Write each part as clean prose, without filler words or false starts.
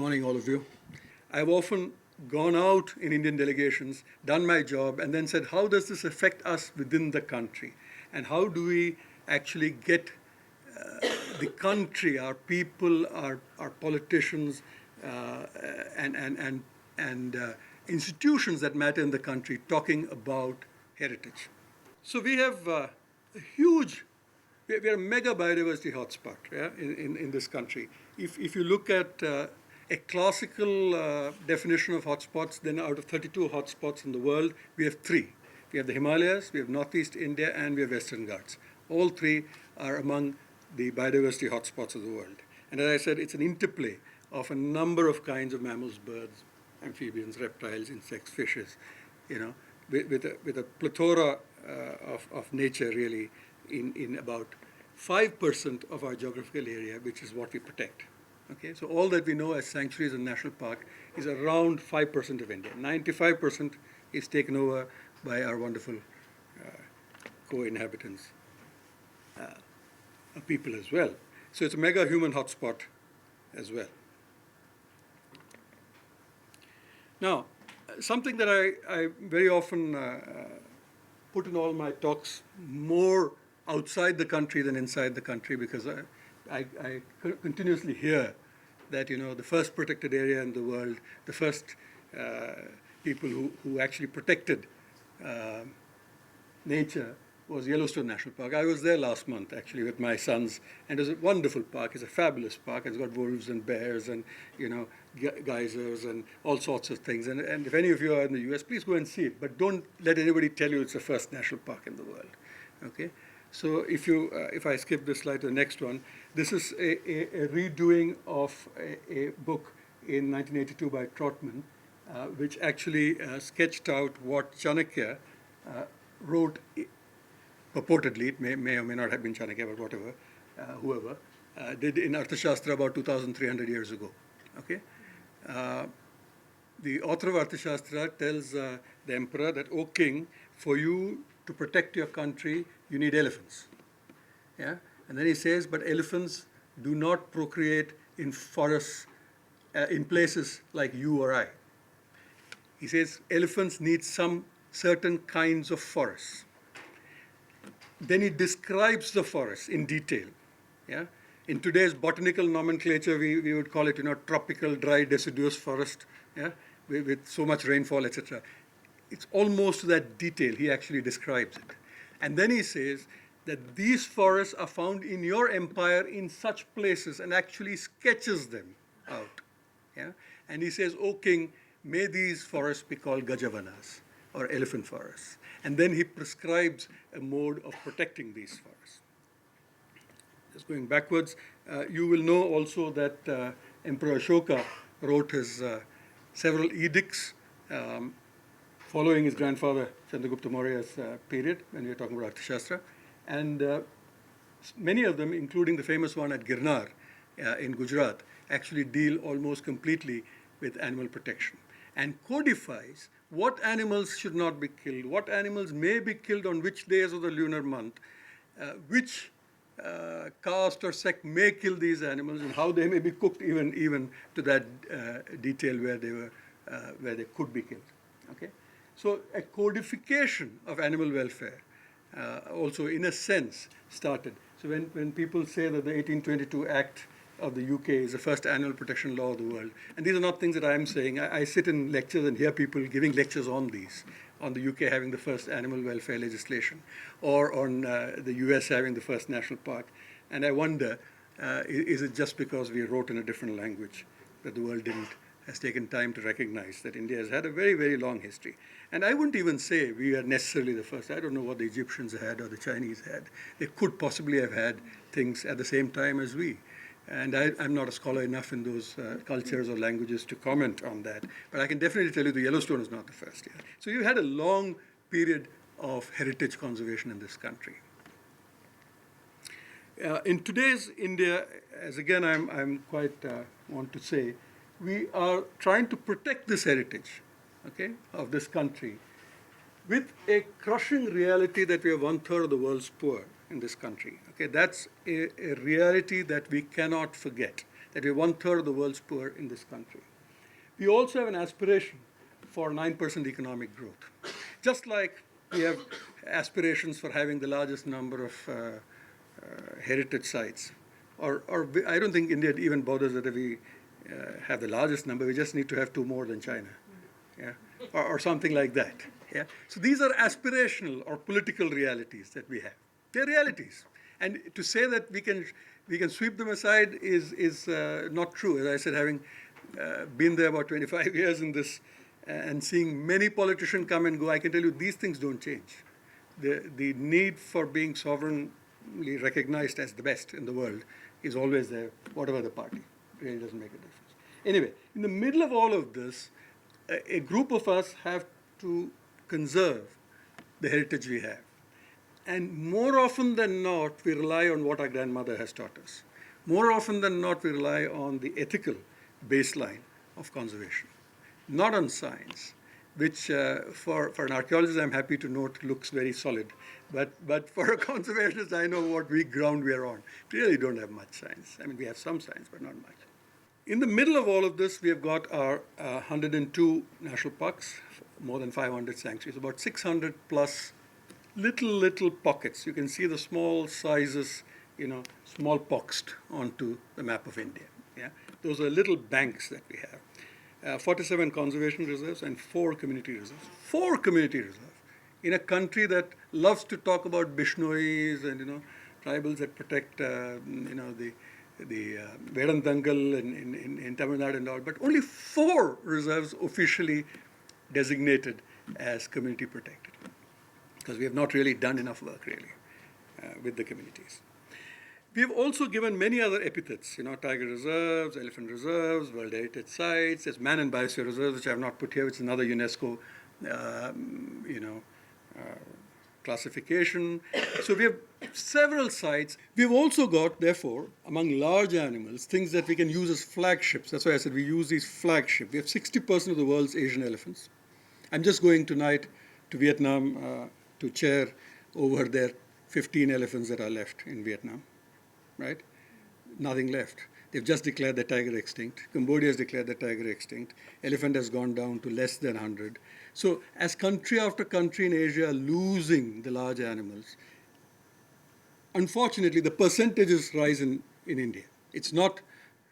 morning, all of you. I've often gone out in Indian delegations, done my job, and then said, how does this affect us within the country? And how do we actually get the country, our people, our politicians, and institutions that matter in the country talking about heritage? So we have a huge, we are a mega biodiversity hotspot, yeah, in this country. If you look at a classical definition of hotspots, then out of 32 hotspots in the world, we have 3. We have the Himalayas, we have Northeast India, and we have Western Ghats. All 3 are among the biodiversity hotspots of the world. And as I said, it's an interplay of a number of kinds of mammals, birds, amphibians, reptiles, insects, fishes, you know, with a plethora of nature really in about 5% of our geographical area, which is what we protect. Okay, so all that we know as sanctuaries and national park is around 5% of India. 95% is taken over by our wonderful co-inhabitants, people as well. So it's a mega human hotspot as well. Now, something that I very often put in all my talks, more outside the country than inside the country, because I continuously hear that, you know, the first protected area in the world, the first people who actually protected nature was Yellowstone National Park. I was there last month, actually, with my sons, and it was a wonderful park. It's a fabulous park. It's got wolves and bears and, you know, geysers and all sorts of things. And if any of you are in the US, please go and see it. But don't let anybody tell you it's the first national park in the world, okay? So if I skip this slide to the next one, this is a redoing of a book in 1982 by Trotman, which actually sketched out what Chanakya wrote, purportedly, it may or may not have been Chanakya, but whatever, whoever, did in Arthashastra about 2,300 years ago. Okay? The author of Arthashastra tells the emperor that, "O king, for you to protect your country, you need elephants." Yeah? And then he says, but elephants do not procreate in forests, in places like you or I. He says elephants need some certain kinds of forests. Then he describes the forest in detail. Yeah? In today's botanical nomenclature, we would call it, you know, tropical, dry, deciduous forest, yeah? with so much rainfall, etc. It's almost to that detail he actually describes it. And then he says that these forests are found in your empire in such places, and actually sketches them out. Yeah? And he says, "O king, may these forests be called Gajavanas, or elephant forests." And then he prescribes a mode of protecting these forests. Just going backwards, you will know also that Emperor Ashoka wrote his several edicts following his grandfather Chandragupta Maurya's period, when we are talking about Arthashastra. And many of them, including the famous one at Girnar in Gujarat, actually deal almost completely with animal protection and codifies what animals should not be killed, what animals may be killed on which days of the lunar month, which caste or sect may kill these animals, and how they may be cooked, even to that detail where they could be killed. Okay? So a codification of animal welfare also, in a sense, started. So when people say that the 1822 Act of the UK is the first animal protection law of the world, and these are not things that I'm saying. I sit in lectures and hear people giving lectures on these, on the UK having the first animal welfare legislation, or on the US having the first national park. And I wonder, is it just because we wrote in a different language that the world has taken time to recognize that India has had a very, very long history. And I wouldn't even say we are necessarily the first. I don't know what the Egyptians had or the Chinese had. They could possibly have had things at the same time as we. And I'm not a scholar enough in those cultures or languages to comment on that. But I can definitely tell you the Yellowstone is not the first. Yeah. So you had a long period of heritage conservation in this country. In today's India, as again I'm quite want to say, we are trying to protect this heritage, okay, of this country, with a crushing reality that we are 1/3 of the world's poor in this country. Okay, that's a reality that we cannot forget. that we're one-third of the world's poor in this country. We also have an aspiration for 9% economic growth. Just like we have aspirations for having the largest number of heritage sites. I don't think India even bothers whether we have the largest number. We just need to have 2 more than China, yeah, or something like that. Yeah. So these are aspirational or political realities that we have. They're realities, and to say that we can sweep them aside is not true. As I said, having been there about 25 years in this and seeing many politicians come and go, I can tell you these things don't change. The need for being sovereignly recognized as the best in the world is always there, whatever the party. It really doesn't make a difference. Anyway, in the middle of all of this, a group of us have to conserve the heritage we have. And more often than not, we rely on what our grandmother has taught us. More often than not, we rely on the ethical baseline of conservation, not on science, which for an archaeologist, I'm happy to note, looks very solid. But for a conservationist, I know what weak ground we are on. We really don't have much science. I mean, we have some science, but not much. In the middle of all of this, we have got our 102 national parks, more than 500 sanctuaries, about 600 plus little pockets. You can see the small sizes, small poxed onto the map of India. Yeah? Those are little banks that we have. 47 conservation reserves and 4 community reserves. 4 community reserves in a country that loves to talk about Bishnois and tribals that protect the Vedantangal in Tamil Nadu and all, but only 4 reserves officially designated as community protected, because we have not really done enough work really with the communities. We have also given many other epithets, tiger reserves, elephant reserves, World Heritage Sites. There's Menon Biosphere Reserve, which I have not put here, which is another UNESCO, classification. So we have several sites. We've also got, therefore, among large animals, things that we can use as flagships. That's why I said we use these flagships. We have 60% of the world's Asian elephants. I'm just going tonight to Vietnam to chair over their 15 elephants that are left in Vietnam. Right? Nothing left. They've just declared the tiger extinct. Cambodia has declared the tiger extinct. Elephant has gone down to less than 100. So as country after country in Asia are losing the large animals, unfortunately the percentages rise in India. It's not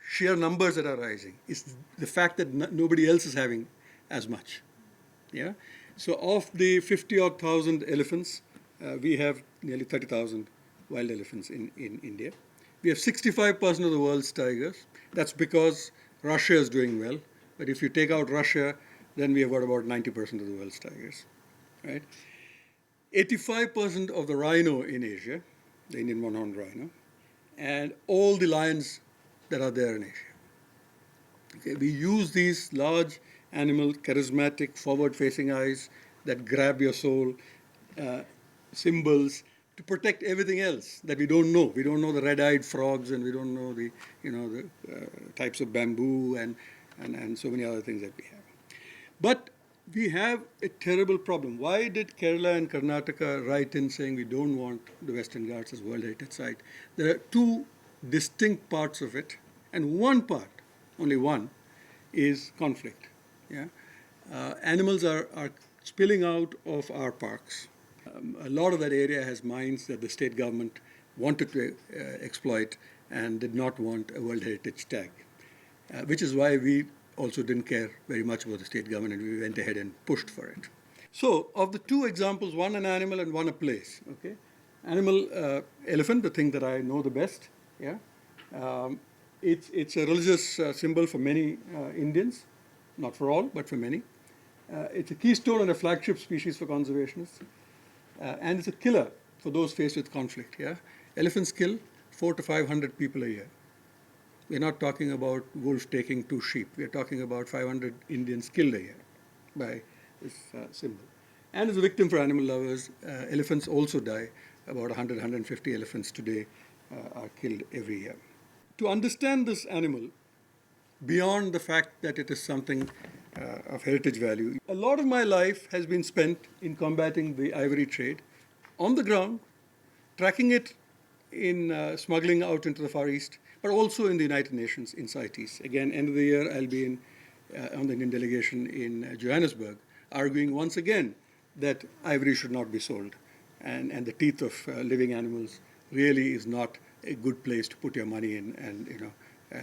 sheer numbers that are rising. It's the fact that nobody else is having as much. Yeah? So of the 50-odd thousand elephants, we have nearly 30,000 wild elephants in India. We have 65% of the world's tigers. That's because Russia is doing well. But if you take out Russia, then we have got about 90% of the world's tigers. Right? 85% of the rhino in Asia, the Indian one-horned rhino, and all the lions that are there in Asia. Okay? We use these large animal, charismatic, forward-facing eyes that grab your soul, symbols, to protect everything else that we don't know. We don't know the red-eyed frogs, and we don't know the types of bamboo and so many other things that we have. But we have a terrible problem. Why did Kerala and Karnataka write in saying we don't want the Western Ghats as World Heritage Site? There are 2 distinct parts of it, and one part, only one, is conflict. Yeah? Animals are spilling out of our parks. A lot of that area has mines that the state government wanted to exploit and did not want a World Heritage tag, which is why we also didn't care very much about the state government, and we went ahead and pushed for it. So of the 2 examples, one an animal and one a place. Okay, animal, elephant, the thing that I know the best. Yeah, it's a religious symbol for many Indians, not for all, but for many. It's a keystone and a flagship species for conservationists. And it's a killer for those faced with conflict. Yeah? Elephants kill 400 to 500 people a year. We're not talking about wolf taking 2 sheep. We're talking about 500 Indians killed a year by this symbol. And as a victim for animal lovers, elephants also die. About 100, 150 elephants today are killed every year. To understand this animal, beyond the fact that it is something of heritage value, a lot of my life has been spent in combating the ivory trade on the ground, tracking it in smuggling out into the Far East, but also in the United Nations in CITES. Again, end of the year, I'll be on the Indian delegation in Johannesburg, arguing once again that ivory should not be sold. And the teeth of living animals really is not a good place to put your money in and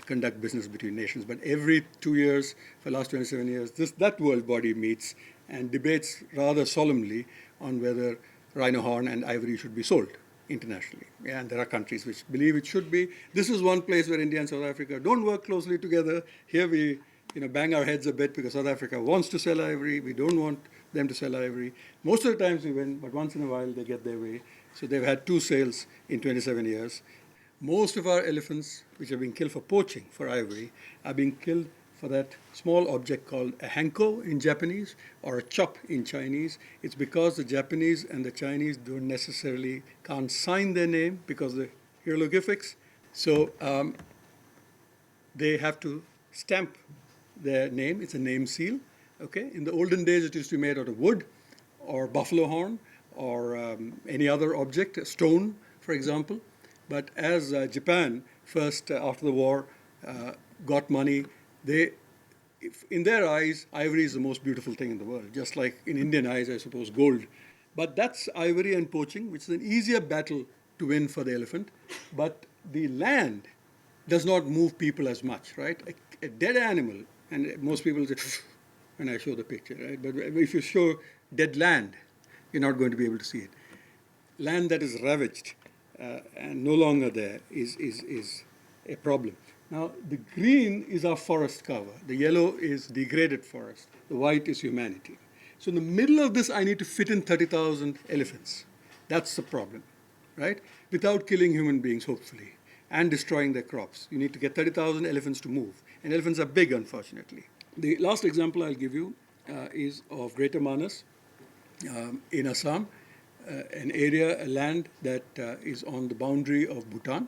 conduct business between nations. But every 2 years, for the last 27 years, that world body meets and debates rather solemnly on whether rhino horn and ivory should be sold internationally. Yeah, and there are countries which believe it should be. This is one place where India and South Africa don't work closely together. Here we bang our heads a bit because South Africa wants to sell ivory. We don't want them to sell ivory. Most of the times we win, but once in a while they get their way. So they've had 2 sales in 27 years. Most of our elephants, which are being killed for poaching for ivory, are being killed for that small object called a hanko in Japanese or a chop in Chinese. It's because the Japanese and the Chinese can't sign their name because of the hieroglyphics. So they have to stamp their name. It's a name seal. Okay. In the olden days, it used to be made out of wood or buffalo horn or any other object, a stone, for example. But as Japan first, after the war, got money, in their eyes, ivory is the most beautiful thing in the world, just like in Indian eyes, I suppose, gold. But that's ivory and poaching, which is an easier battle to win for the elephant. But the land does not move people as much, right? A dead animal, and most people say, when I show the picture, right? But if you show dead land, you're not going to be able to see it. Land that is ravaged and no longer there is a problem. Now, the green is our forest cover. The yellow is degraded forest. The white is humanity. So in the middle of this, I need to fit in 30,000 elephants. That's the problem, right? Without killing human beings, hopefully, and destroying their crops. You need to get 30,000 elephants to move. And elephants are big, unfortunately. The last example I'll give you is of Greater Manas in Assam, an area, a land that is on the boundary of Bhutan.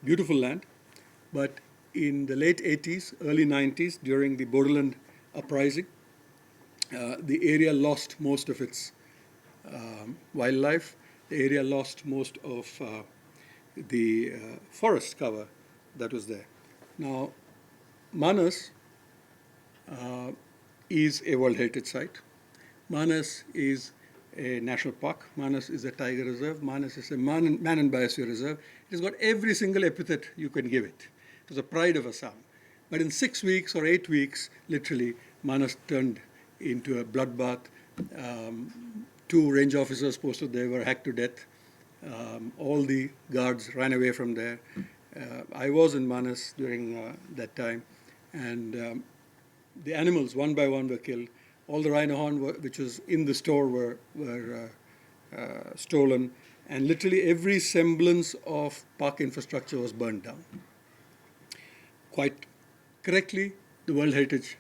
Beautiful land, but in the late 80s, early 90s, during the Bodoland uprising, the area lost most of its wildlife. The area lost most of the forest cover that was there. Now, Manas is a World Heritage Site. Manas is a national park. Manas is a tiger reserve. Manas is a Menon Biosphere Reserve. It has got every single epithet you can give it. It was the pride of Assam. But in 6 weeks or 8 weeks, literally, Manas turned into a bloodbath. 2 range officers posted there were hacked to death. All the guards ran away from there. I was in Manas during that time, and the animals, one by one, were killed. All the rhino horn which was in the store were stolen, and literally every semblance of park infrastructure was burned down. Quite correctly, the World Heritage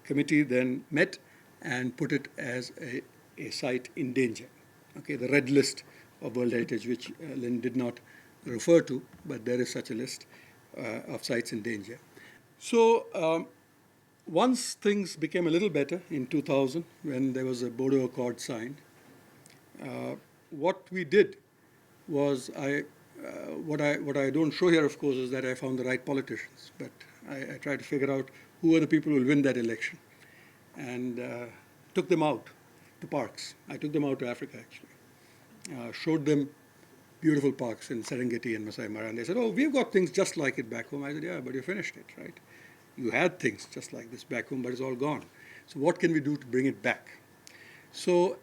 Committee then met and put it as a site in danger. Okay, the red list of World Heritage, which Lynn did not refer to, but there is such a list of sites in danger. So once things became a little better in 2000, when there was a Bodo Accord signed, what we did was what I don't show here, of course, is that I found the right politicians, but I tried to figure out who are the people who will win that election, and took them out to parks. I took them out to Africa, actually. Showed them beautiful parks in Serengeti and Masai Mara, and they said, oh, we've got things just like it back home. I said, yeah, but you finished it, right? You had things just like this back home, but it's all gone. So what can we do to bring it back? So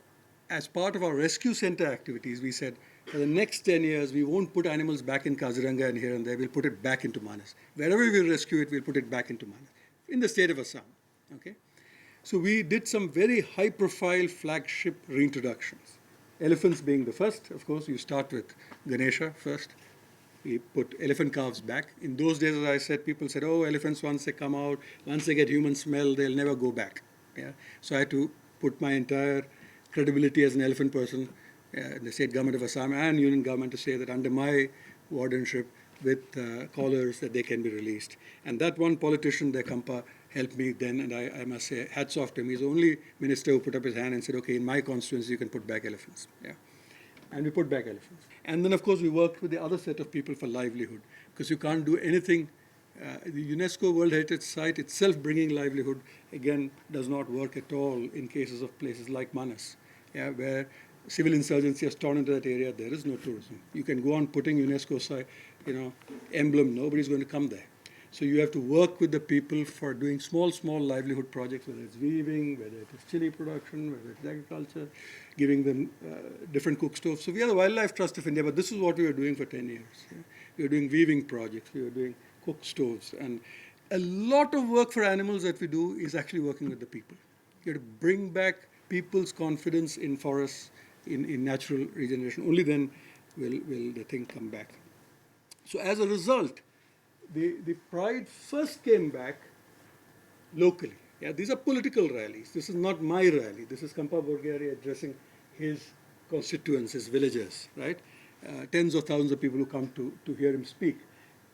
as part of our rescue center activities, we said, for the next 10 years, we won't put animals back in Kaziranga and here and there. We'll put it back into Manas. Wherever we rescue it, we'll put it back into Manas, in the state of Assam. Okay? So we did some very high-profile flagship reintroductions. Elephants being the first, of course. You start with Ganesha first. We put elephant calves back. In those days, as I said, people said, oh, elephants, once they come out, once they get human smell, they'll never go back. Yeah? So I had to put my entire credibility as an elephant person, the state government of Assam and union government, to say that under my wardenship with collars that they can be released. And that one politician, the Kampa, helped me then, and I must say, hats off to him. He's the only minister who put up his hand and said, okay, in my constituency, you can put back elephants. Yeah. and we put back elephants. And then, of course, we worked with the other set of people for livelihood, because you can't do anything. The UNESCO World Heritage Site itself bringing livelihood, again, does not work at all in cases of places like Manas, where civil insurgency has torn into that area. There is no tourism. You can go on putting UNESCO site, emblem. Nobody's going to come there. So you have to work with the people for doing small livelihood projects, whether it's weaving, whether it is chili production, whether it's agriculture, giving them different cook stoves. So we are the Wildlife Trust of India, but this is what we were doing for 10 years. We were doing weaving projects. We were doing cook stoves. And a lot of work for animals that we do is actually working with the people. You have to bring back people's confidence in forests, in natural regeneration. Only then will the thing come back. So as a result, the pride first came back locally. These are political rallies. This is not my rally. This is Kampa Borgari addressing his constituents, his villagers, right? Tens of thousands of people who come to hear him speak.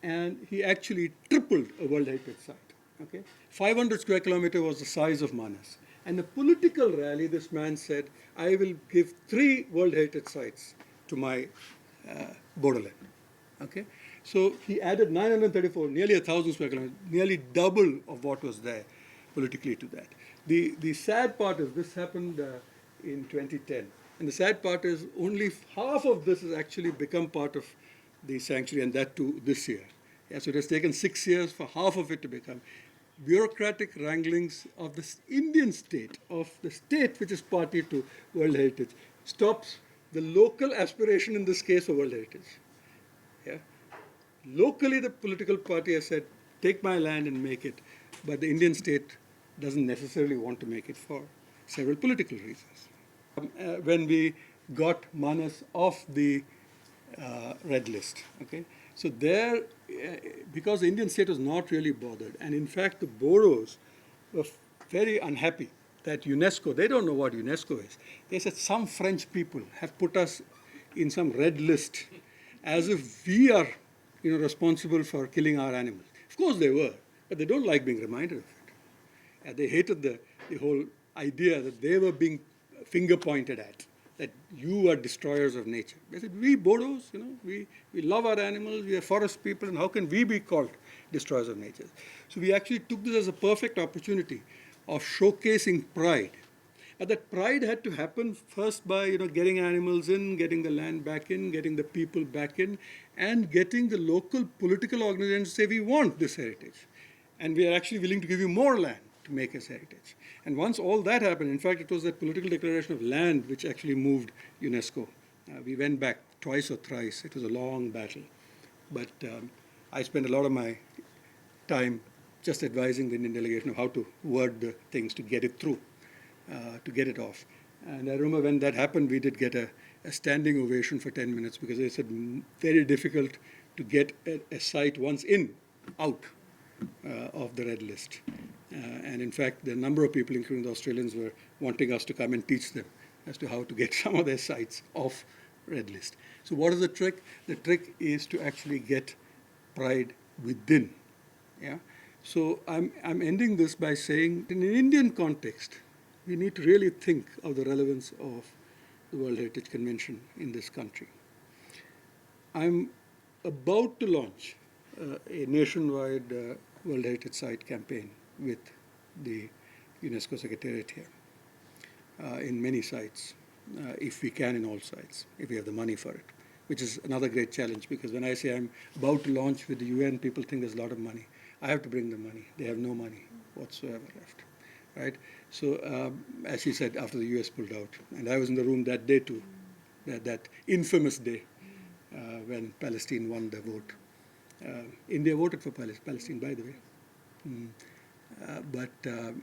And he actually tripled a World Heritage Site. Okay? 500 square kilometer was the size of Manas. And a political rally, this man said, I will give 3 World Heritage Sites to my borderland. Okay? So he added 934, nearly 1,000 square kilometers, nearly double of what was there politically to that. The sad part is this happened in 2010. And the sad part is only half of this has actually become part of the sanctuary, and that too this year. So it has taken 6 years for half of it to become. Bureaucratic wranglings of the Indian state, of the state which is party to World Heritage, stops the local aspiration in this case for World Heritage. Locally, the political party has said, take my land and make it. But the Indian state doesn't necessarily want to make it for several political reasons. When we got Manas off the red list, okay? So there, because the Indian state was not really bothered, and in fact the Boros were very unhappy that UNESCO, they don't know what UNESCO is. They said some French people have put us in some red list as if we are responsible for killing our animals. Of course they were, but they don't like being reminded of it. They hated the whole idea that they were being finger pointed at, that you are destroyers of nature. They said, we Bodos, we love our animals, we are forest people, and how can we be called destroyers of nature? So we actually took this as a perfect opportunity of showcasing pride. But that pride had to happen first by getting animals in, getting the land back in, getting the people back in, and getting the local political organizations to say, we want this heritage. And we are actually willing to give you more land to make us heritage. And once all that happened, in fact, it was that political declaration of land which actually moved UNESCO. We went back twice or thrice. It was a long battle. But I spent a lot of my time just advising the Indian delegation of how to word the things to get it through, to get it off. And I remember when that happened, we did get a standing ovation for 10 minutes because they said very difficult to get a site once out of the red list. And in fact, the number of people, including the Australians, were wanting us to come and teach them as to how to get some of their sites off red list. So what is the trick? The trick is to actually get pride within. So I'm ending this by saying, in an Indian context, we need to really think of the relevance of the World Heritage Convention in this country. I'm about to launch a nationwide World Heritage Site campaign with the UNESCO Secretariat here in many sites, if we can in all sites, if we have the money for it, which is another great challenge because when I say I'm about to launch with the UN, people think there's a lot of money. I have to bring the money. They have no money whatsoever left, right? So as she said, after the US pulled out, and I was in the room that day too, that infamous day when Palestine won the vote. India voted for Palestine, by the way. But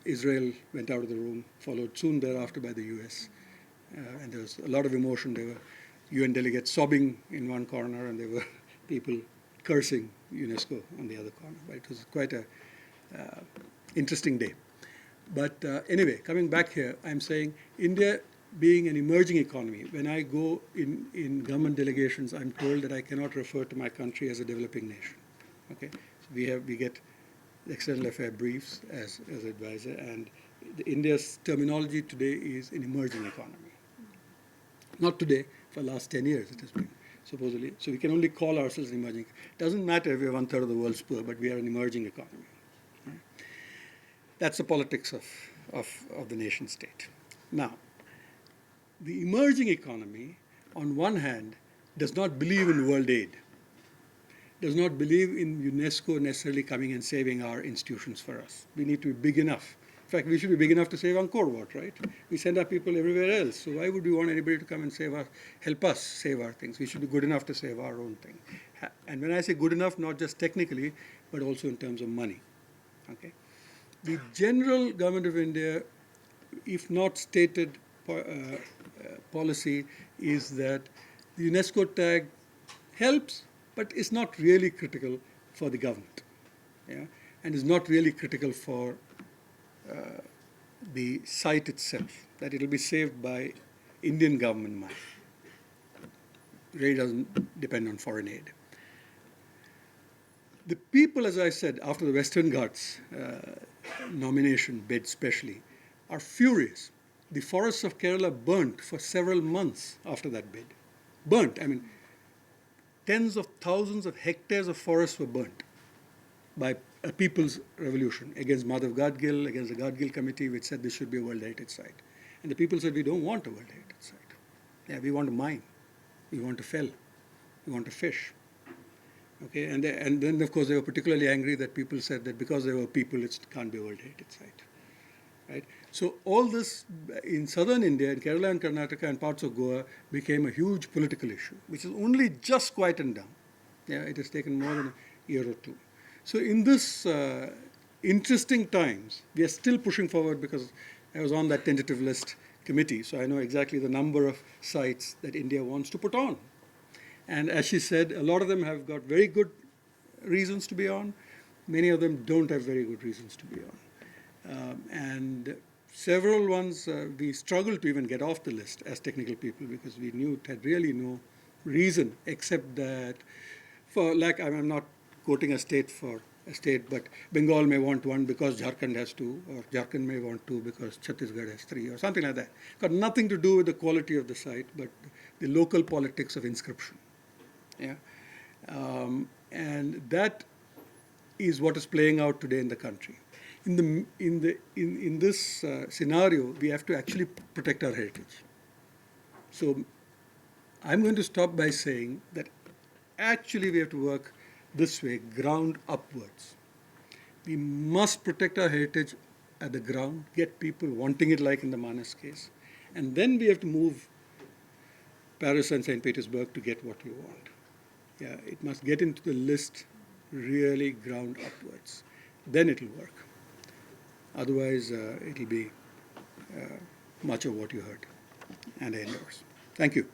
Israel went out of the room, followed soon thereafter by the US. And there was a lot of emotion. There were UN delegates sobbing in one corner, and there were people cursing UNESCO on the other corner. But it was quite an interesting day. But anyway, coming back here, I'm saying India being an emerging economy, when I go in government delegations, I'm told that I cannot refer to my country as a developing nation. Okay, so we get external affair briefs as advisor, and India's terminology today is an emerging economy. Not today, for the last 10 years it has been, supposedly. So we can only call ourselves emerging. Doesn't matter if we are one-third of the world's poor, but we are an emerging economy. Right? That's the politics of the nation state. Now, the emerging economy, on one hand, does not believe in world aid, does not believe in UNESCO necessarily coming and saving our institutions for us. We need to be big enough. In fact, we should be big enough to save Angkor Wat, right? We send our people everywhere else. So why would we want anybody to come and help us save our things? We should be good enough to save our own thing. And when I say good enough, not just technically, but also in terms of money. Okay? The general government of India, if not stated policy, is that the UNESCO tag helps, but is not really critical for the government, yeah? And is not really critical for the site itself, that it will be saved by Indian government money. Really doesn't depend on foreign aid. The people, as I said, after the Western Ghats nomination bid especially, are furious. The forests of Kerala burnt for several months after that bid. Burnt, I mean, tens of thousands of hectares of forests were burnt by a people's revolution against Madhav Gadgil, against the Gadgil committee, which said this should be a World Heritage Site. And the people said, we don't want a World Heritage Site. Yeah, we want to mine, we want to fell, we want to fish. Okay, and then of course they were particularly angry that people said that because they were people, it can't be a World Heritage Site. Right? So all this in southern India, in Kerala and Karnataka and parts of Goa, became a huge political issue, which is only just quietened down. Yeah, it has taken more than a year or two. So in this interesting times, we are still pushing forward because I was on that tentative list committee, so I know exactly the number of sites that India wants to put on. And as she said, a lot of them have got very good reasons to be on. Many of them don't have very good reasons to be on. And several ones we struggled to even get off the list as technical people because we knew it had really no reason except that I'm not quoting a state for a state, but Bengal may want one because Jharkhand has two, or Jharkhand may want two because Chhattisgarh has three, or something like that. Got nothing to do with the quality of the site, but the local politics of inscription. Yeah, and that is what is playing out today in the country. In this scenario, we have to actually protect our heritage. So I'm going to stop by saying that actually we have to work this way, ground upwards. We must protect our heritage at the ground, get people wanting it like in the Manas case, and then we have to move Paris and St. Petersburg to get what we want. Yeah, it must get into the list really ground upwards. Then it will work. Otherwise, it will be much of what you heard, and I endorse. Thank you.